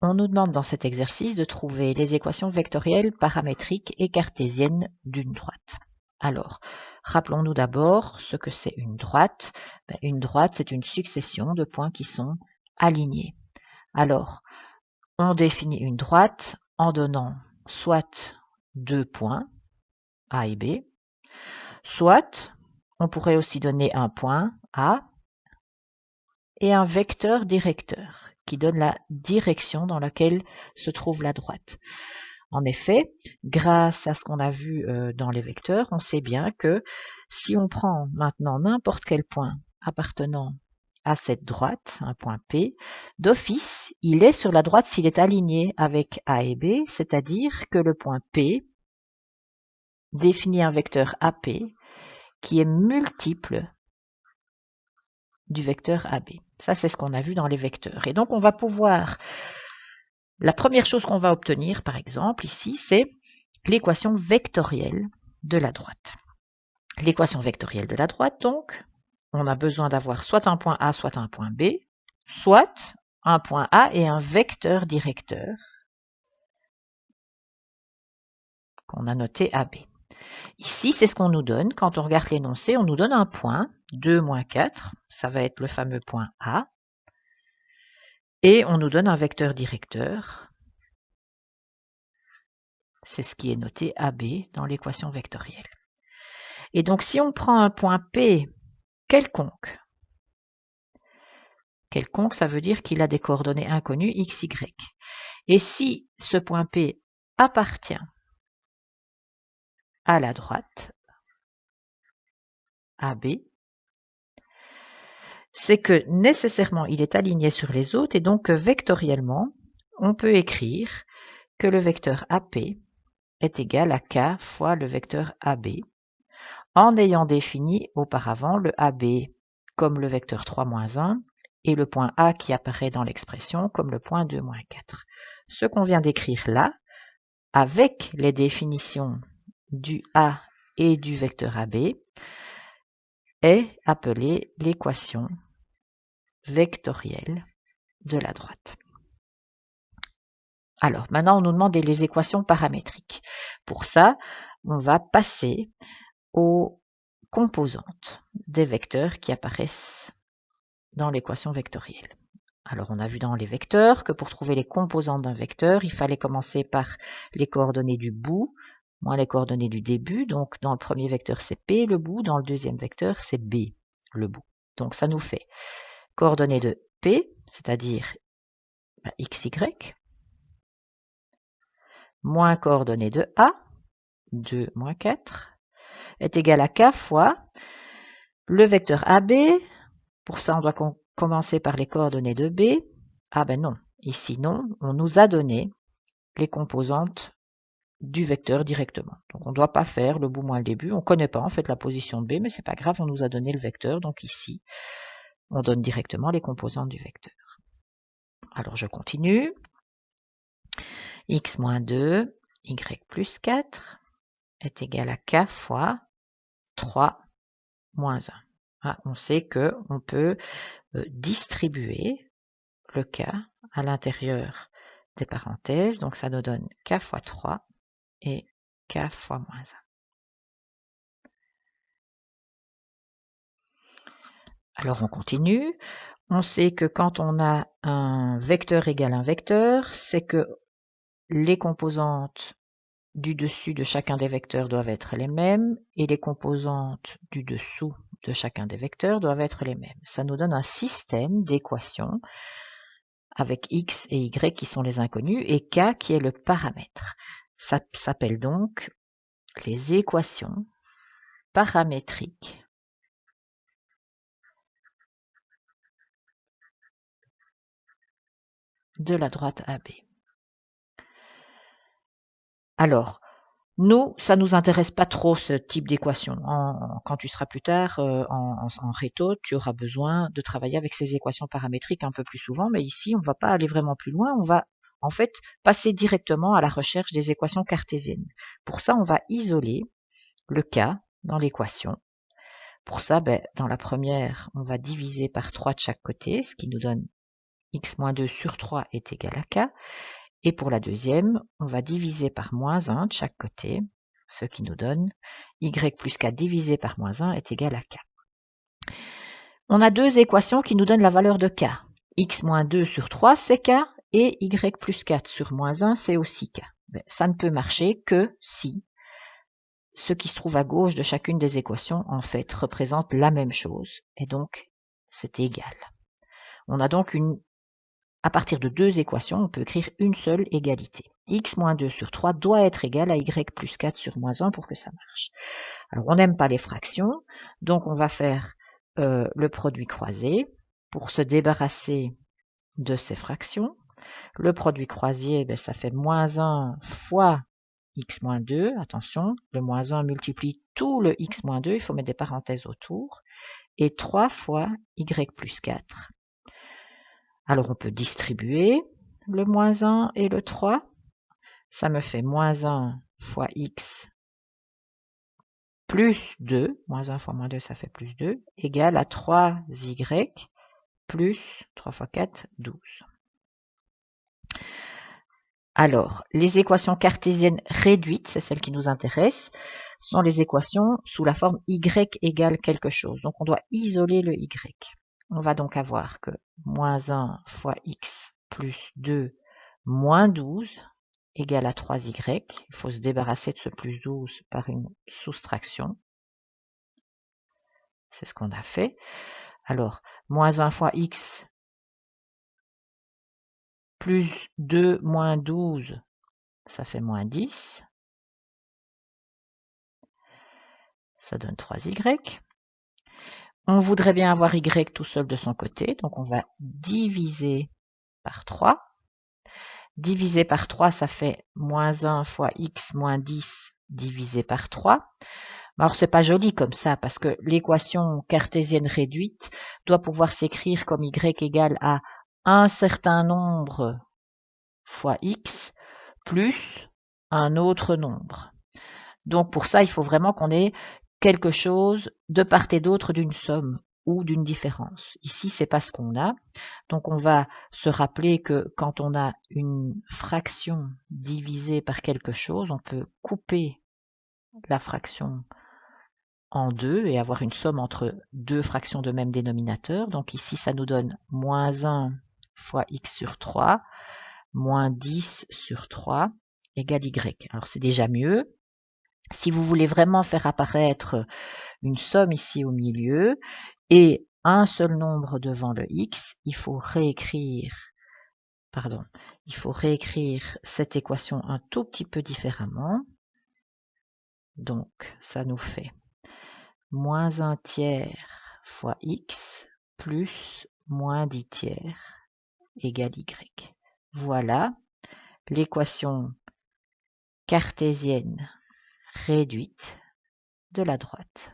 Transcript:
On nous demande dans cet exercice de trouver les équations vectorielles, paramétriques et cartésiennes d'une droite. Alors, rappelons-nous d'abord ce que c'est une droite. Une droite, c'est une succession de points qui sont alignés. Alors, on définit une droite en donnant soit deux points, A et B, soit on pourrait aussi donner un point A et un vecteur directeur qui donne la direction dans laquelle se trouve la droite. En effet, grâce à ce qu'on a vu dans les vecteurs, on sait bien que si on prend maintenant n'importe quel point appartenant à cette droite, un point P, d'office, il est sur la droite s'il est aligné avec A et B, c'est-à-dire que le point P définit un vecteur AP qui est multiple du vecteur AB. Ça, c'est ce qu'on a vu dans les vecteurs. Et donc, on va pouvoir... La première chose qu'on va obtenir, par exemple, ici, c'est l'équation vectorielle de la droite. L'équation vectorielle de la droite, donc, on a besoin d'avoir soit un point A, soit un point B, soit un point A et un vecteur directeur qu'on a noté AB. Ici, c'est ce qu'on nous donne. Quand on regarde l'énoncé, on nous donne un point, 2, moins 4, ça va être le fameux point A, et on nous donne un vecteur directeur, c'est ce qui est noté AB dans l'équation vectorielle. Et donc, si on prend un point P quelconque, ça veut dire qu'il a des coordonnées inconnues x, y. Et si ce point P appartient à la droite, AB, c'est que nécessairement il est aligné sur les autres et donc vectoriellement, on peut écrire que le vecteur AP est égal à K fois le vecteur AB, en ayant défini auparavant le AB comme le vecteur 3, moins 1, et le point A qui apparaît dans l'expression comme le point 2, moins 4. Ce qu'on vient d'écrire là, avec les définitions du A et du vecteur AB, est appelé l'équation vectorielle de la droite. Alors, maintenant, on nous demande les équations paramétriques. Pour ça, on va passer aux composantes des vecteurs qui apparaissent dans l'équation vectorielle. Alors, on a vu dans les vecteurs que pour trouver les composantes d'un vecteur, il fallait commencer par les coordonnées du bout, moins les coordonnées du début. Donc, dans le premier vecteur, c'est P, le bout. Dans le deuxième vecteur, c'est B, le bout. Donc, ça nous fait coordonnées de P, c'est-à-dire x, y, moins coordonnées de A, 2, moins 4, est égal à K fois le vecteur AB. Pour ça, on doit commencer par les coordonnées de B. Ah ben non, ici non, on nous a donné les composantes du vecteur directement. Donc on ne doit pas faire le bout moins le début. On ne connaît pas en fait la position de B, mais c'est pas grave, on nous a donné le vecteur. Donc ici, on donne directement les composantes du vecteur. Alors je continue. X moins 2, Y plus 4 est égal à K fois 3 moins 1. Ah, on sait qu'on peut distribuer le K à l'intérieur des parenthèses. Donc ça nous donne K fois 3 et K fois moins 1. Alors on continue. On sait que quand on a un vecteur égal un vecteur, c'est que les composantes du dessus de chacun des vecteurs doivent être les mêmes et les composantes du dessous de chacun des vecteurs doivent être les mêmes. Ça nous donne un système d'équations avec x et y qui sont les inconnus et k qui est le paramètre. Ça s'appelle donc les équations paramétriques de la droite AB. Alors, nous, ça nous intéresse pas trop ce type d'équation. Quand tu seras plus tard en réto, tu auras besoin de travailler avec ces équations paramétriques un peu plus souvent, mais ici, on ne va pas aller vraiment plus loin. On va en fait passer directement à la recherche des équations cartésiennes. Pour ça, on va isoler le K dans l'équation. Pour ça, dans la première, on va diviser par 3 de chaque côté, ce qui nous donne x moins 2 sur 3 est égal à k. Et pour la deuxième, on va diviser par moins 1 de chaque côté, ce qui nous donne y plus k divisé par moins 1 est égal à k. On a deux équations qui nous donnent la valeur de k. X moins 2 sur 3, c'est k, et y plus 4 sur moins 1, c'est aussi k. Ben, ça ne peut marcher que si ce qui se trouve à gauche de chacune des équations, en fait, représente la même chose, et donc c'est égal. On a donc à partir de deux équations, on peut écrire une seule égalité. X moins 2 sur 3 doit être égal à y plus 4 sur moins 1 pour que ça marche. Alors, on n'aime pas les fractions, donc on va faire le produit croisé pour se débarrasser de ces fractions. Le produit croisé, ben, ça fait moins 1 fois x moins 2. Attention, le moins 1 multiplie tout le x moins 2, il faut mettre des parenthèses autour. Et 3 fois y plus 4. Alors on peut distribuer le moins 1 et le 3. Ça me fait moins 1 fois x plus 2, moins 1 fois moins 2, ça fait plus 2, égale à 3y plus 3 fois 4, 12. Alors, les équations cartésiennes réduites, c'est celles qui nous intéressent, sont les équations sous la forme y égale quelque chose. Donc, on doit isoler le y. On va donc avoir que moins 1 fois x plus 2 moins 12 égale à 3y. Il faut se débarrasser de ce plus 12 par une soustraction. C'est ce qu'on a fait. Alors, moins 1 fois x plus 2 moins 12, ça fait moins 10. Ça donne 3y. On voudrait bien avoir y tout seul de son côté, donc on va diviser par 3. Divisé par 3, ça fait moins 1 fois x moins 10 divisé par 3. Alors, c'est pas joli comme ça, parce que l'équation cartésienne réduite doit pouvoir s'écrire comme y égale à un certain nombre fois x plus un autre nombre. Donc, pour ça, il faut vraiment qu'on ait quelque chose de part et d'autre d'une somme ou d'une différence. Ici, c'est pas ce qu'on a. Donc, on va se rappeler que quand on a une fraction divisée par quelque chose, on peut couper la fraction en deux et avoir une somme entre deux fractions de même dénominateur. Donc ici, ça nous donne moins 1 fois x sur 3, moins 10 sur 3 égale y. Alors c'est déjà mieux. Si vous voulez vraiment faire apparaître une somme ici au milieu et un seul nombre devant le x, il faut réécrire cette équation un tout petit peu différemment. Donc ça nous fait moins 1 tiers fois x plus moins 10 tiers égale y. Voilà l'équation cartésienne réduite de la droite.